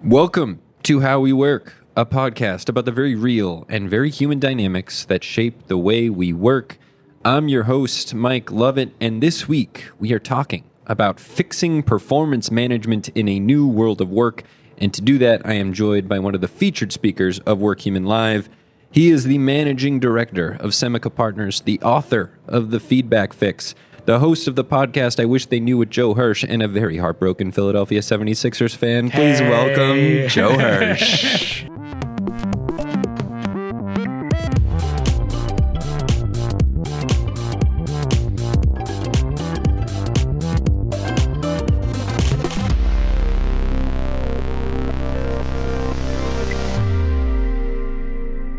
Welcome to How We Work, a podcast about the very real and very human dynamics that shape the way we work. I'm your host, Mike Lovett, and this week we are talking about fixing performance management in a new world of work. And to do that, I am joined by one of the featured speakers of Workhuman Live. He is the managing director of Semica Partners, the author of The Feedback Fix, the host of the podcast I Wish They Knew with Joe Hirsch, and a very heartbroken Philadelphia 76ers fan. Please welcome Joe Hirsch.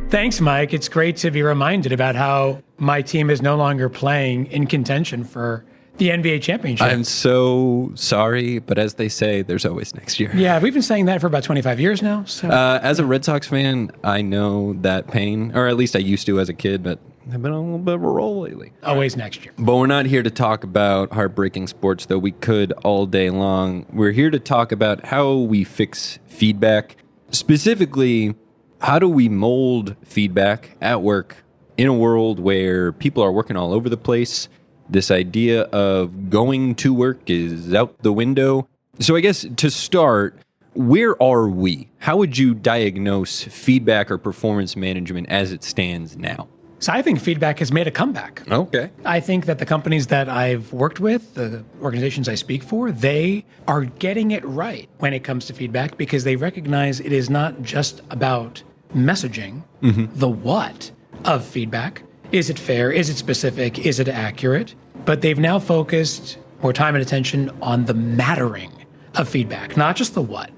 Thanks, Mike. It's great to be reminded about how my team is no longer playing in contention for the NBA championship. I'm so sorry, but as they say, there's always next year. Yeah, we've been saying that for about 25 years now. So. As a Red Sox fan, I know that pain, or at least I used to as a kid, but I've been on a little bit of a roll lately. Always next year. But we're not here to talk about heartbreaking sports, though we could all day long. We're here to talk about how we fix feedback. Specifically, how do we mold feedback at work in a world where people are working all over the place? This idea of going to work is out the window. So I guess to start, where are we? How would you diagnose feedback or performance management as it stands now? So I think feedback has made a comeback. Okay. I think that the companies that I've worked with, the organizations I speak for, they are getting it right when it comes to feedback because they recognize it is not just about messaging, the what of feedback. Is it fair? Is it specific? Is it accurate? But they've now focused more time and attention on the mattering of feedback, not just the what,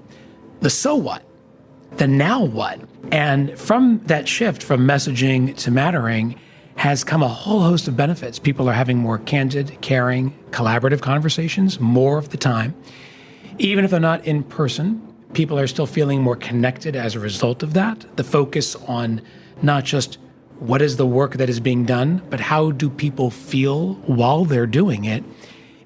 the so what, the now what. And from that shift from messaging to mattering has come a whole host of benefits. People are having more candid, caring, collaborative conversations more of the time. Even if they're not in person, people are still feeling more connected as a result of that. The focus on not just what is the work that is being done, but how do people feel while they're doing it?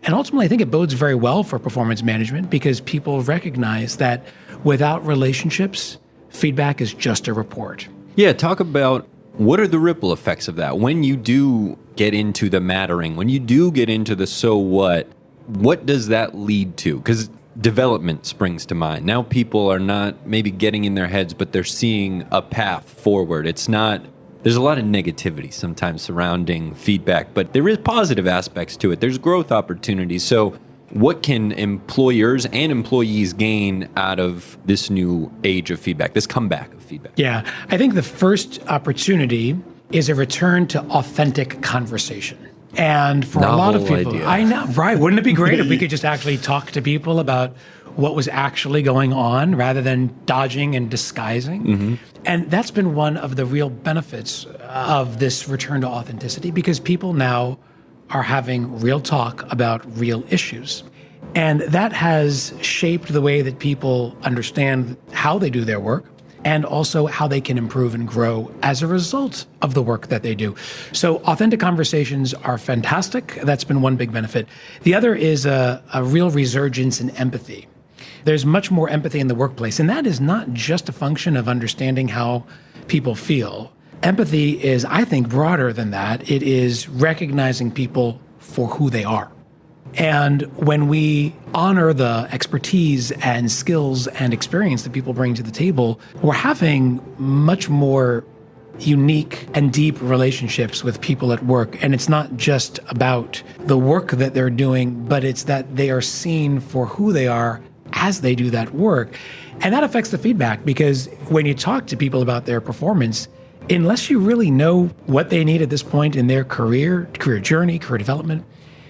And ultimately, I think it bodes very well for performance management because people recognize that without relationships, feedback is just a report. Yeah, talk about what are the ripple effects of that? When you do get into the mattering, when you do get into the so what does that lead to? Because development springs to mind. Now people are not maybe getting in their heads, but they're seeing a path forward. It's not, there's a lot of negativity sometimes surrounding feedback, but there is positive aspects to it. There's growth opportunities. So what can employers and employees gain out of this new age of feedback, this comeback of feedback? Yeah, I think the first opportunity is a return to authentic conversation. And for a lot of people, idea. I know, right? Wouldn't it be great if we could just actually talk to people about what was actually going on rather than dodging and disguising? And that's been one of the real benefits of this return to authenticity because people now are having real talk about real issues. And that has shaped the way that people understand how they do their work and also how they can improve and grow as a result of the work that they do. So authentic conversations are fantastic. That's been one big benefit. The other is a real resurgence in empathy. There's much more empathy in the workplace, and that is not just a function of understanding how people feel. Empathy is, I think, broader than that. It is recognizing people for who they are. And when we honor the expertise and skills and experience that people bring to the table, we're having much more unique and deep relationships with people at work. And it's not just about the work that they're doing, but it's that they are seen for who they are as they do that work. And that affects the feedback because when you talk to people about their performance, unless you really know what they need at this point in their career journey, career development,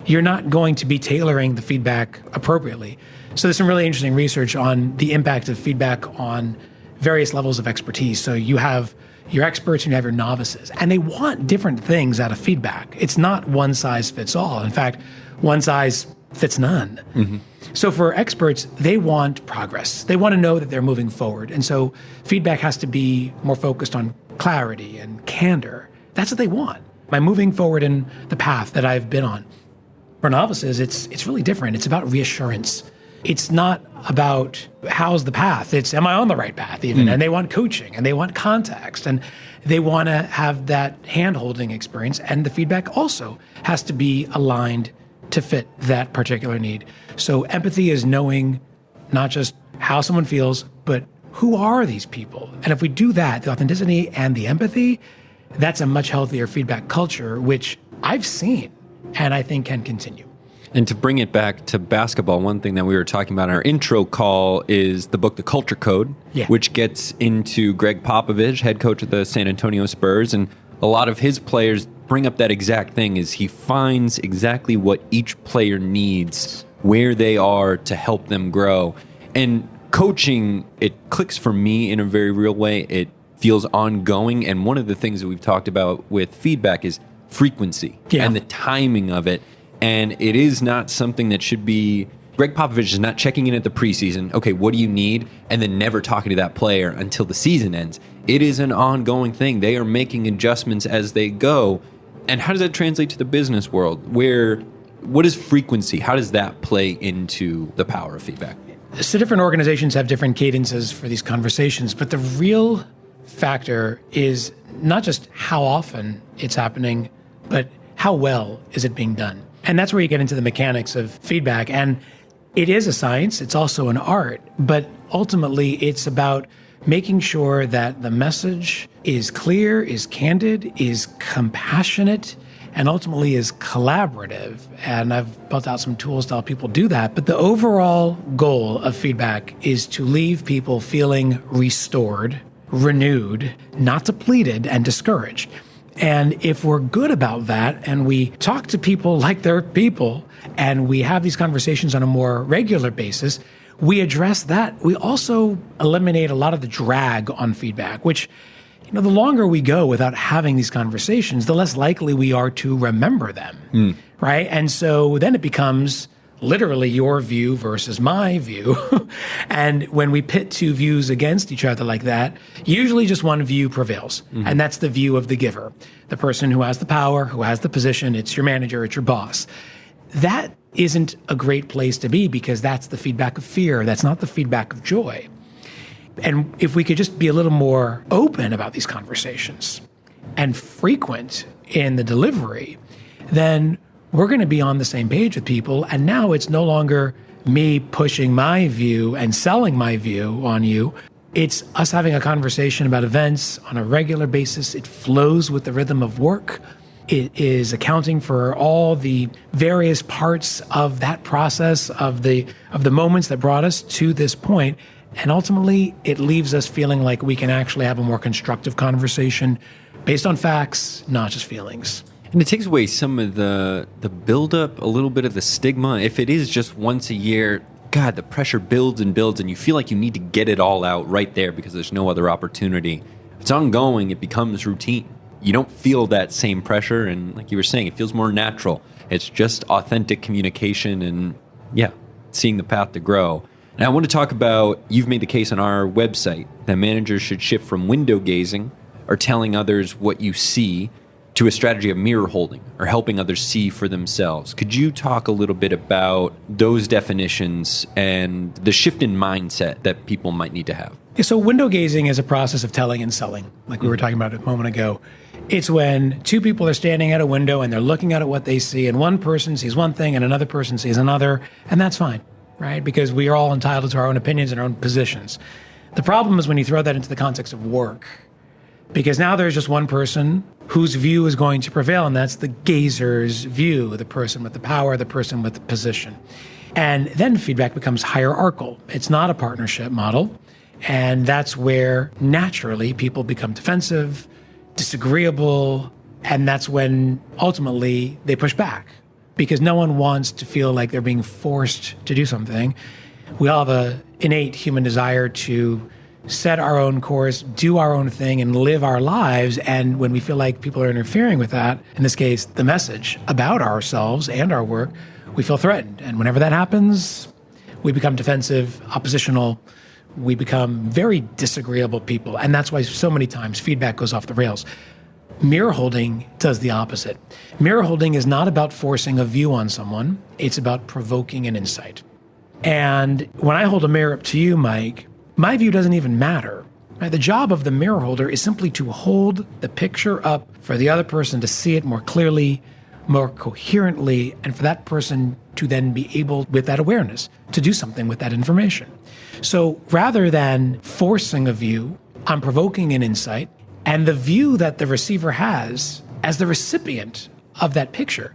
you're not going to be tailoring the feedback appropriately. So there's some really interesting research on the impact of feedback on various levels of expertise. So you have your experts and you have your novices, and they want different things out of feedback. It's not one size fits all. In fact, one size fits none. So for experts, they want progress. They want to know that they're moving forward. And so feedback has to be more focused on clarity and candor. That's what they want. By moving forward in the path that I've been on. For novices, it's really different. It's about reassurance. it's not about how's the path. It's am I on the right path even? And they want coaching and they want context and they want to have that hand-holding experience. And the feedback also has to be aligned to fit that particular need. So empathy is knowing not just how someone feels, but who are these people? And if we do that, the authenticity and the empathy, that's a much healthier feedback culture, which I've seen and I think can continue. And to bring it back to basketball, one thing that we were talking about in our intro call is the book, The Culture Code, which gets into Greg Popovich, head coach of the San Antonio Spurs. And a lot of his players bring up that exact thing is he finds exactly what each player needs, where they are to help them grow. And coaching, it clicks for me in a very real way. It feels ongoing. And one of the things that we've talked about with feedback is frequency and the timing of it. And it is not something that should be, Greg Popovich is not checking in at the preseason, okay, what do you need? And then never talking to that player until the season ends. It is an ongoing thing. They are making adjustments as they go. And how does that translate to the business world? What is frequency? How does that play into the power of feedback? So different organizations have different cadences for these conversations, but the real factor is not just how often it's happening, but how well is it being done? And that's where you get into the mechanics of feedback. And it is a science, it's also an art, but ultimately it's about making sure that the message is clear, is candid, is compassionate, and ultimately is collaborative. And I've built out some tools to help people do that. But the overall goal of feedback is to leave people feeling restored, renewed, not depleted, and discouraged. And if we're good about that and we talk to people like they're people and we have these conversations on a more regular basis, we address that. We also eliminate a lot of the drag on feedback, which, the longer we go without having these conversations, the less likely we are to remember them, right? And so then it becomes literally your view versus my view. And when we pit two views against each other like that, usually just one view prevails. And that's the view of the giver, the person who has the power, who has the position. It's your manager, it's your boss. That isn't a great place to be because that's the feedback of fear. That's not the feedback of joy. And if we could just be a little more open about these conversations and frequent in the delivery, then we're going to be on the same page with people. And now it's no longer me pushing my view and selling my view on you. It's us having a conversation about events on a regular basis. It flows with the rhythm of work. It is accounting for all the various parts of that process, of the moments that brought us to this point. And ultimately, it leaves us feeling like we can actually have a more constructive conversation based on facts, not just feelings. And it takes away some of the buildup, a little bit of the stigma. If it is just once a year, God, the pressure builds and builds, and you feel like you need to get it all out right there because there's no other opportunity. If it's ongoing, it becomes routine. You don't feel that same pressure, and like you were saying, it feels more natural. It's just authentic communication and, seeing the path to grow. Now, I want to talk about, you've made the case on our website that managers should shift from window gazing or telling others what you see to a strategy of mirror holding or helping others see for themselves. Could you talk a little bit about those definitions and the shift in mindset that people might need to have? Yeah, so window gazing is a process of telling and selling, like we were talking about a moment ago. It's when two people are standing at a window and they're looking at what they see, and one person sees one thing and another person sees another, and that's fine, right? Because we are all entitled to our own opinions and our own positions. The problem is when you throw that into the context of work, because now there's just one person whose view is going to prevail, and that's the gazer's view, the person with the power, the person with the position. And then feedback becomes hierarchical. It's not a partnership model, and that's where naturally people become defensive, disagreeable, and that's when ultimately they push back because no one wants to feel like they're being forced to do something. We all have an innate human desire to set our own course, do our own thing, and live our lives. And when we feel like people are interfering with that, in this case, the message about ourselves and our work, we feel threatened. And whenever that happens, we become defensive, oppositional. We become very disagreeable people. And that's why so many times feedback goes off the rails. Mirror holding does the opposite. Mirror holding is not about forcing a view on someone. It's about provoking an insight. And when I hold a mirror up to you, Mike, my view doesn't even matter. Right? The job of the mirror holder is simply to hold the picture up for the other person to see it more clearly, more coherently, and for that person to then be able, with that awareness, to do something with that information. So rather than forcing a view, I'm provoking an insight, and the view that the receiver has as the recipient of that picture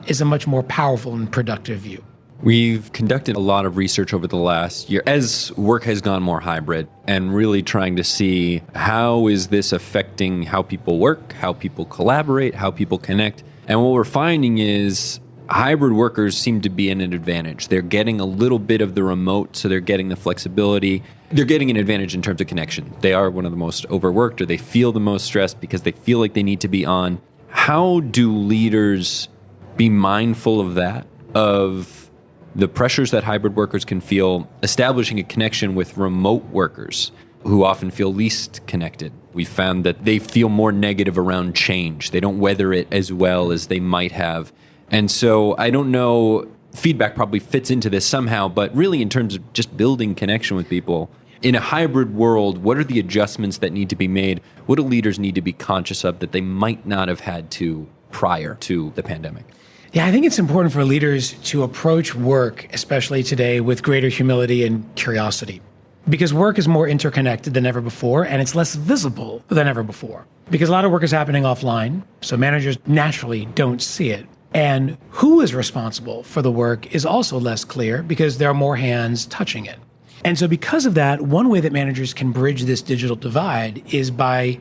is a much more powerful and productive view. We've conducted a lot of research over the last year as work has gone more hybrid and really trying to see how is this affecting how people work, how people collaborate, how people connect. And what we're finding is hybrid workers seem to be in an advantage. They're getting a little bit of the remote, so they're getting the flexibility. They're getting an advantage in terms of connection. They are one of the most overworked, or they feel the most stressed because they feel like they need to be on. How do leaders be mindful of that, of the pressures that hybrid workers can feel, establishing a connection with remote workers who often feel least connected? We found that they feel more negative around change. They don't weather it as well as they might have. And so I don't know, feedback probably fits into this somehow, but really in terms of just building connection with people, in a hybrid world, what are the adjustments that need to be made? What do leaders need to be conscious of that they might not have had to prior to the pandemic? Yeah, I think it's important for leaders to approach work, especially today, with greater humility and curiosity. Because work is more interconnected than ever before, and it's less visible than ever before. Because a lot of work is happening offline, so managers naturally don't see it. And who is responsible for the work is also less clear because there are more hands touching it. And so because of that, one way that managers can bridge this digital divide is by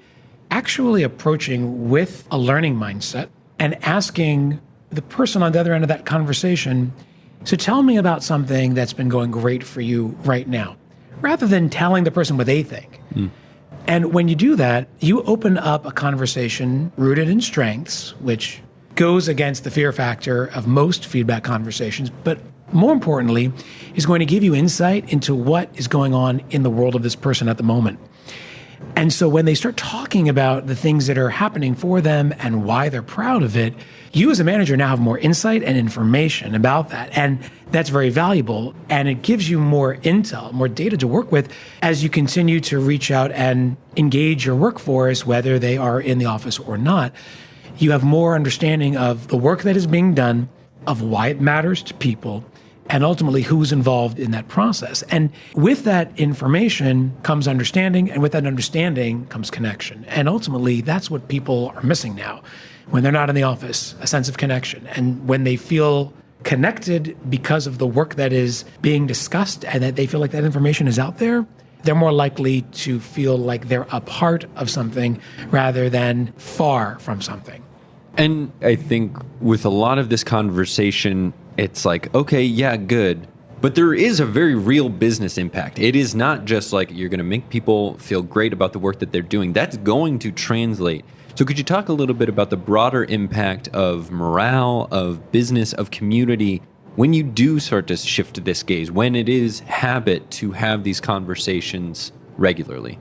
actually approaching with a learning mindset and asking the person on the other end of that conversation, so tell me about something that's been going great for you right now, rather than telling the person what they think. And when you do that, you open up a conversation rooted in strengths, which goes against the fear factor of most feedback conversations, but more importantly, is going to give you insight into what is going on in the world of this person at the moment. And so when they start talking about the things that are happening for them and why they're proud of it, you as a manager now have more insight and information about that. And that's very valuable. And it gives you more intel, more data to work with as you continue to reach out and engage your workforce, whether they are in the office or not. You have more understanding of the work that is being done, of why it matters to people, and ultimately who's involved in that process. And with that information comes understanding, and with that understanding comes connection. And ultimately, that's what people are missing now when they're not in the office, a sense of connection. And when they feel connected because of the work that is being discussed and that they feel like that information is out there, they're more likely to feel like they're a part of something rather than far from something. And I think with a lot of this conversation, it's like, okay, yeah, good. But there is a very real business impact. It is not just like you're going to make people feel great about the work that they're doing. That's going to translate. So could you talk a little bit about the broader impact of morale, of business, of community, when you do start to shift this gaze, when it is habit to have these conversations regularly?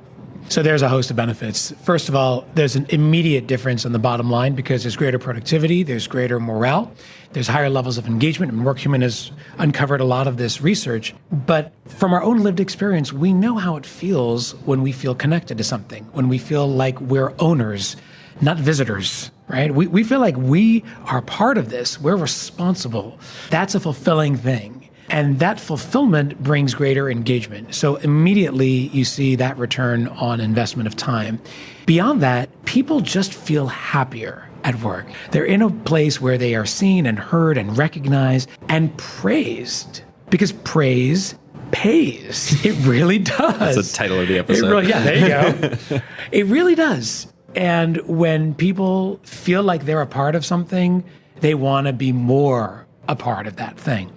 So there's a host of benefits. First of all, there's an immediate difference in the bottom line because there's greater productivity, there's greater morale, there's higher levels of engagement, and Workhuman has uncovered a lot of this research. But from our own lived experience, we know how it feels when we feel connected to something, when we feel like we're owners, not visitors, right? We feel like we are part of this, we're responsible. That's a fulfilling thing. And that fulfillment brings greater engagement. So immediately you see that return on investment of time. Beyond that, people just feel happier at work. They're in a place where they are seen and heard and recognized and praised, because praise pays. It really does. That's the title of the episode. There you go. It really does. And when people feel like they're a part of something, they want to be more a part of that thing.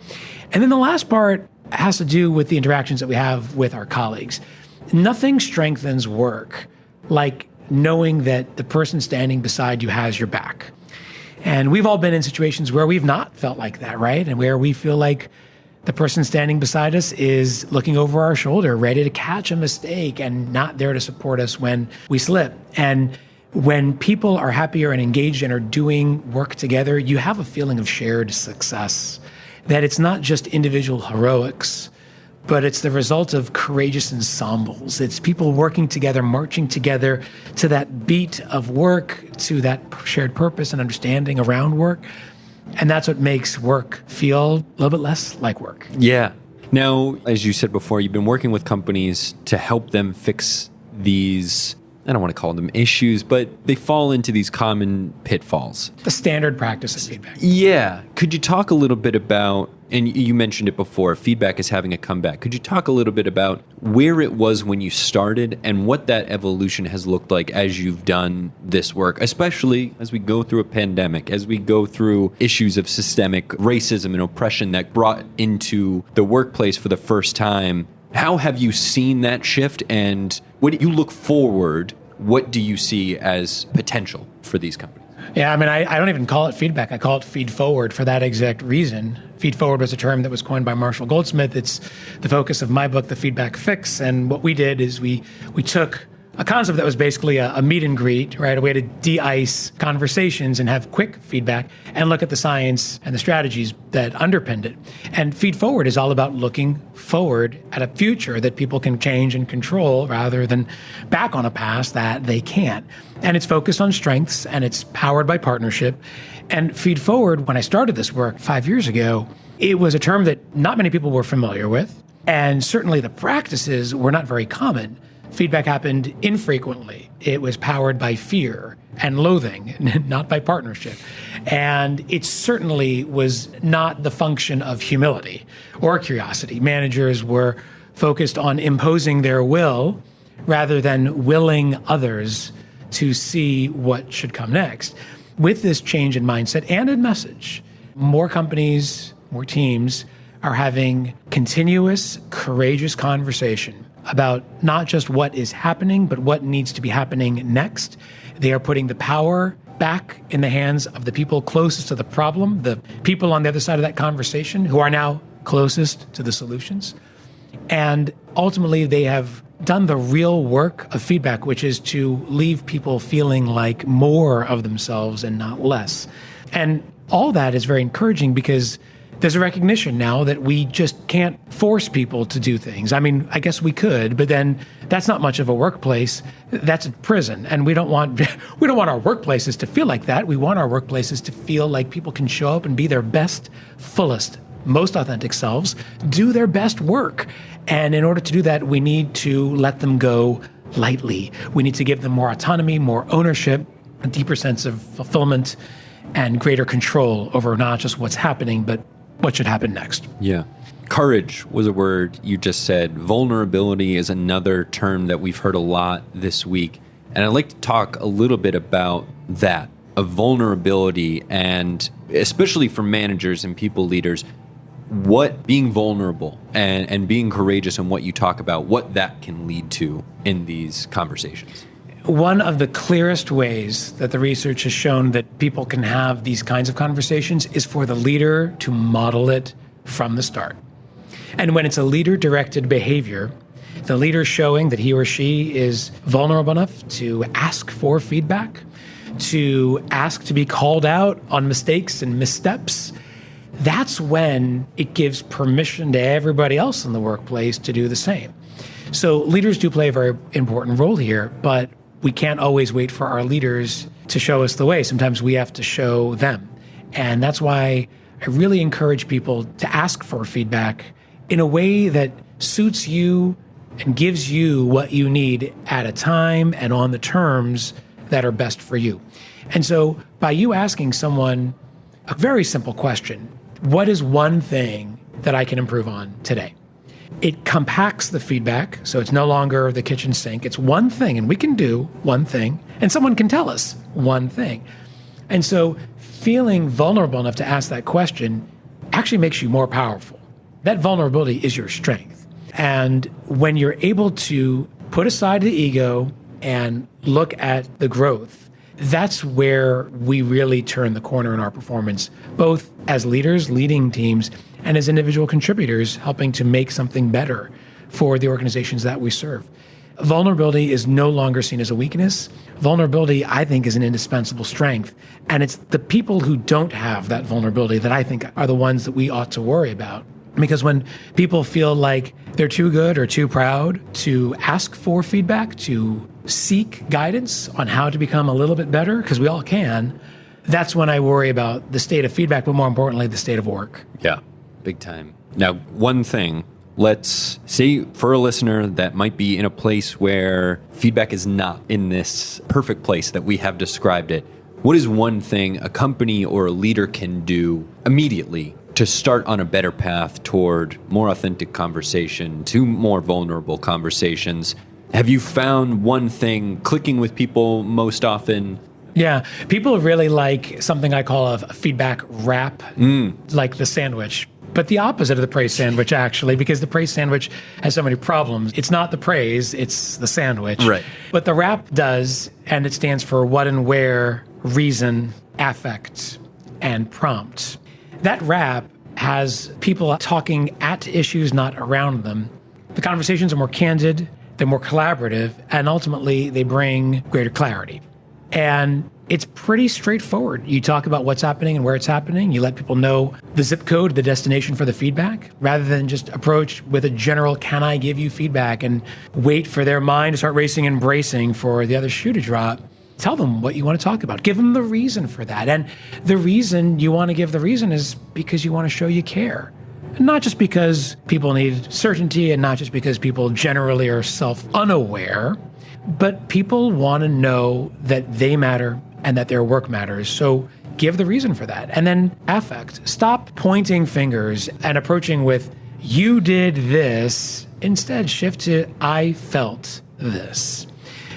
And then the last part has to do with the interactions that we have with our colleagues. Nothing strengthens work like knowing that the person standing beside you has your back. And we've all been in situations where we've not felt like that, right? And where we feel like the person standing beside us is looking over our shoulder, ready to catch a mistake and not there to support us when we slip. And when people are happier and engaged and are doing work together, you have a feeling of shared success. that it's not just individual heroics, but it's the result of courageous ensembles. It's people working together, marching together to that beat of work, to that shared purpose and understanding around work. And that's what makes work feel a little bit less like work. Yeah. Now, as you said before, you've been working with companies to help them fix these, I don't want to call them issues, but they fall into these common pitfalls. The standard practice of feedback. Yeah. Could you talk a little bit about, and you mentioned it before, feedback is having a comeback. Could you talk a little bit about where it was when you started and what that evolution has looked like as you've done this work, especially as we go through a pandemic, as we go through issues of systemic racism and oppression that brought into the workplace for the first time? How have you seen that shift, and what do you look forward? What do you see as potential for these companies? Yeah, I mean, I don't even call it feedback. I call it feed forward for that exact reason. Feed forward was a term that was coined by Marshall Goldsmith. It's the focus of my book, The Feedback Fix. And what we did is we took a concept that was basically a meet and greet, right? A way to de-ice conversations and have quick feedback and look at the science and the strategies that underpinned it. And feed forward is all about looking forward at a future that people can change and control rather than back on a past that they can't. And it's focused on strengths and it's powered by partnership. And feed forward, when I started this work 5 years ago, it was a term that not many people were familiar with. And certainly the practices were not very common. Feedback happened infrequently. It was powered by fear and loathing, not by partnership. And it certainly was not the function of humility or curiosity. Managers were focused on imposing their will rather than willing others to see what should come next. With this change in mindset and in message, more companies, more teams are having continuous, courageous conversation about not just what is happening, but what needs to be happening next. They are putting the power back in the hands of the people closest to the problem, the people on the other side of that conversation who are now closest to the solutions. And ultimately, they have done the real work of feedback, which is to leave people feeling like more of themselves and not less. And all that is very encouraging because there's a recognition now that we just can't force people to do things. I mean, I guess we could, but then that's not much of a workplace. That's a prison. And we don't want our workplaces to feel like that. We want our workplaces to feel like people can show up and be their best, fullest, most authentic selves, do their best work. And in order to do that, we need to let them go lightly. We need to give them more autonomy, more ownership, a deeper sense of fulfillment, and greater control over not just what's happening, but what should happen next. Yeah. Courage was a word you just said. Vulnerability is another term that we've heard a lot this week. And I'd like to talk a little bit about that, of vulnerability, and especially for managers and people leaders, what being vulnerable and being courageous and what you talk about, what that can lead to in these conversations. One of the clearest ways that the research has shown that people can have these kinds of conversations is for the leader to model it from the start. And when it's a leader-directed behavior, the leader showing that he or she is vulnerable enough to ask for feedback, to ask to be called out on mistakes and missteps, that's when it gives permission to everybody else in the workplace to do the same. So leaders do play a very important role here, but we can't always wait for our leaders to show us the way. Sometimes we have to show them. And that's why I really encourage people to ask for feedback in a way that suits you and gives you what you need at a time and on the terms that are best for you. And so by you asking someone a very simple question, what is one thing that I can improve on today? It compacts the feedback, so it's no longer the kitchen sink. It's one thing, and we can do one thing, and someone can tell us one thing. And so feeling vulnerable enough to ask that question actually makes you more powerful. That vulnerability is your strength. And when you're able to put aside the ego and look at the growth, that's where we really turn the corner in our performance, both as leaders leading teams and as individual contributors helping to make something better for the organizations that we serve. vulnerability is no longer seen as a weakness. Vulnerability, I think, is an indispensable strength. And it's the people who don't have that vulnerability that I think are the ones that we ought to worry about. Because when people feel like they're too good or too proud to ask for feedback, to seek guidance on how to become a little bit better, because we all can, that's when I worry about the state of feedback, but more importantly, the state of work. Yeah, big time. Now, one thing. Let's say for a listener that might be in a place where feedback is not in this perfect place that we have described it. What is one thing a company or a leader can do immediately to start on a better path toward more authentic conversation, to more vulnerable conversations? Have you found one thing clicking with people most often? Yeah, people really like something I call a feedback wrap, like the sandwich. But the opposite of the praise sandwich, actually, because the praise sandwich has so many problems. It's not the praise, it's the sandwich. Right. But the wrap does, and it stands for what and where, reason, affect, and prompt. That wrap has people talking at issues, not around them. The conversations are more candid, they're more collaborative, and ultimately they bring greater clarity. And it's pretty straightforward. You talk about what's happening and where it's happening. You let people know the zip code, the destination for the feedback, rather than just approach with a general, can I give you feedback, and wait for their mind to start racing and bracing for the other shoe to drop. Tell them what you want to talk about. Give them the reason for that. And the reason you want to give the reason is because you want to show you care. Not just because people need certainty, and not just because people generally are self-unaware, but people want to know that they matter and that their work matters. So give the reason for that. And then affect. Stop pointing fingers and approaching with, you did this. Instead, shift to, I felt this.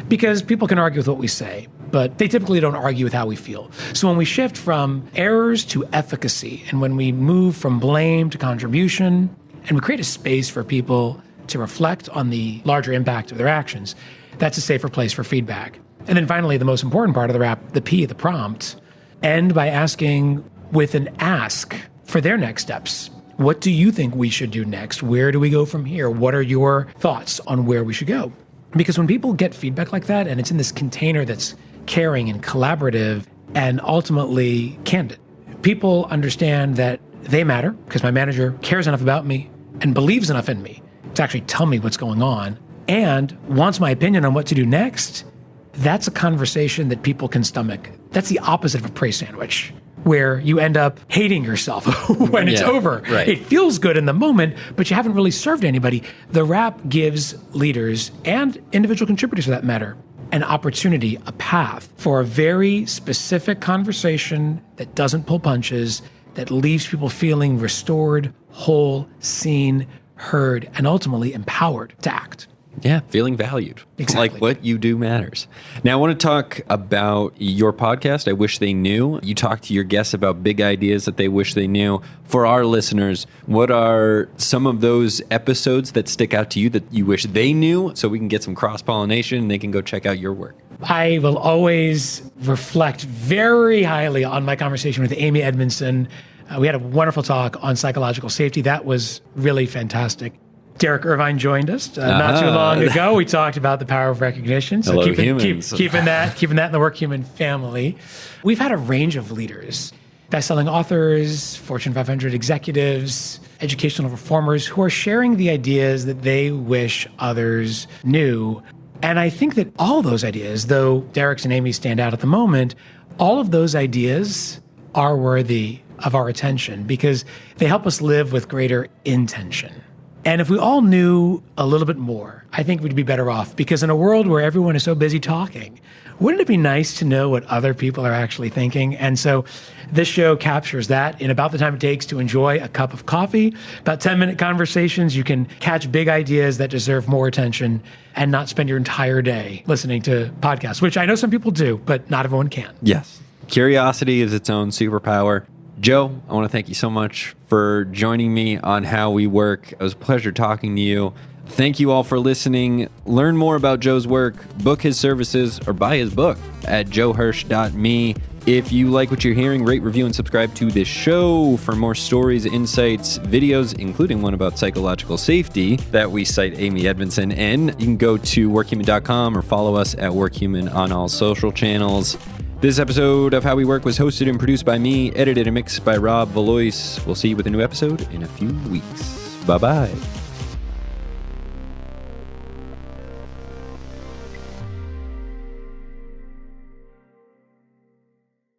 Because people can argue with what we say, but they typically don't argue with how we feel. So when we shift from errors to efficacy, and when we move from blame to contribution, and we create a space for people to reflect on the larger impact of their actions, that's a safer place for feedback. And then finally, the most important part of the wrap, the P, the prompt, end by asking with an ask for their next steps. What do you think we should do next? Where do we go from here? What are your thoughts on where we should go? Because when people get feedback like that, and it's in this container that's caring and collaborative and ultimately candid, people understand that they matter because my manager cares enough about me and believes enough in me to actually tell me what's going on and wants my opinion on what to do next. That's a conversation that people can stomach. That's the opposite of a praise sandwich, where you end up hating yourself when it's over. Right. It feels good in the moment, but you haven't really served anybody. The wrap gives leaders and individual contributors, for that matter, an opportunity, a path for a very specific conversation that doesn't pull punches, that leaves people feeling restored, whole, seen, heard, and ultimately empowered to act. Yeah, feeling valued. Exactly. Like what you do matters. Now, I want to talk about your podcast, I Wish They Knew. You talk to your guests about big ideas that they wish they knew. For our listeners, what are some of those episodes that stick out to you that you wish they knew, so we can get some cross-pollination and they can go check out your work? I will always reflect very highly on my conversation with Amy Edmondson. We had a wonderful talk on psychological safety. That was really fantastic. Derek Irvine joined us not too long ago. We talked about the power of recognition. So keeping that in the Workhuman family. We've had a range of leaders, best-selling authors, Fortune 500 executives, educational reformers who are sharing the ideas that they wish others knew. And I think that all those ideas, though Derek's and Amy's stand out at the moment, all of those ideas are worthy of our attention because they help us live with greater intention. And if we all knew a little bit more, I think we'd be better off, because in a world where everyone is so busy talking, wouldn't it be nice to know what other people are actually thinking? And so this show captures that in about the time it takes to enjoy a cup of coffee, about 10-minute conversations. You can catch big ideas that deserve more attention and not spend your entire day listening to podcasts, which I know some people do, but not everyone can. Yes. Curiosity is its own superpower. Joe, I want to thank you so much for joining me on How We Work. It was a pleasure talking to you. Thank you all for listening. Learn more about Joe's work, book his services, or buy his book at joehirsch.me. If you like what you're hearing, rate, review, and subscribe to this show for more stories, insights, videos, including one about psychological safety that we cite Amy Edmondson in. You can go to workhuman.com or follow us at Workhuman on all social channels. This episode of How We Work was hosted and produced by me, edited and mixed by Rob Valois. We'll see you with a new episode in a few weeks. Bye-bye.